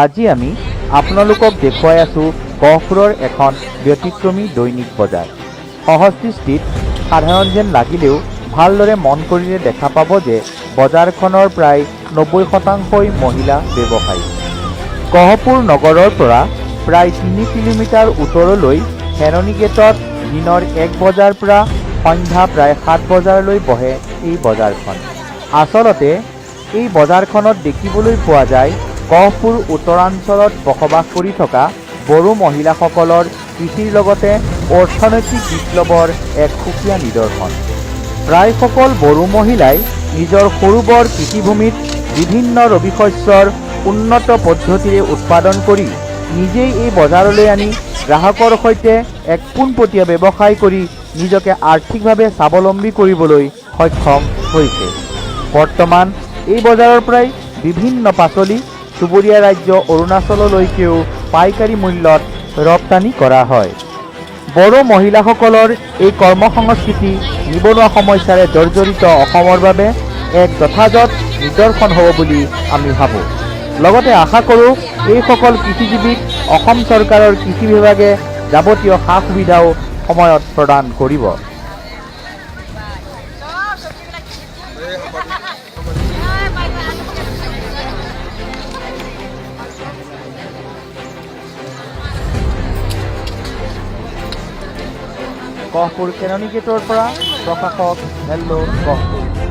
আজি আমি আপোনালোকক দেখুৱাই আছো গহপুৰৰ এখন ব্যতিক্ৰমী দৈনিক বজাৰ। সহজ দৃষ্টিত সাধাৰণ যেন লাগিলেও ভালদৰে মন কৰিলে দেখা পাব যে বজাৰখনৰ প্ৰায় 90% মহিলা ব্যৱসায়ী। গহপুৰ নগৰৰ পৰা প্ৰায় 3 কিলোমিটাৰ উত্তৰলৈ হেৰণী গেটত দিনৰ 1 বজাৰ পৰা সন্ধ্যা প্ৰায় 7 বজালৈ বহে এই বজাৰখন। আচলতে এই বজাৰখনত দেখিবলৈ পোৱা যায় গহপুৰ উত্তৰাঞ্চলত বসবাস কৰি থকা বড়ো মহিলাসকলৰ কৃষিৰ লগতে অৰ্থনৈতিক বিপ্লৱৰ এক সুকীয়া নিদৰ্শন। প্ৰায় সকল বড়ো মহিলাই নিজৰ সৰু বৰ কৃষিভূমিত বিভিন্ন ৰবি শস্যৰ উন্নত পদ্ধতিৰে উৎপাদন কৰি নিজেই এই বজাৰলৈ আনি গ্ৰাহকৰ সৈতে এক পোনপটীয়া ব্যৱসায় কৰি নিজকে আৰ্থিকভাৱে স্বাৱলম্বী কৰিবলৈ সক্ষম হৈছে। বৰ্তমান এই বজাৰৰ পৰাই বিভিন্ন পাচলি চুবুৰীয়া ৰাজ্য অৰুণাচললৈকেও পাইকাৰী মূল্যত ৰপ্তানি কৰা হয়। বড়ো মহিলাসকলৰ এই কৰ্মসংস্কৃতি নিবনুৱা সমস্যাৰে জৰ্জৰিত অসমৰ বাবে এক যথাযথ নিদৰ্শন হ'ব বুলি আমি ভাবোঁ। লগতে আশা কৰোঁ এইসকল কৃষিজীৱীক অসম চৰকাৰৰ কৃষি বিভাগে যাৱতীয় সা সুবিধাও সময়ত প্ৰদান কৰিব। গহপুৰ কেৰণী গেটৰ পৰা প্ৰকাশক হেল্ল' গহপুৰ।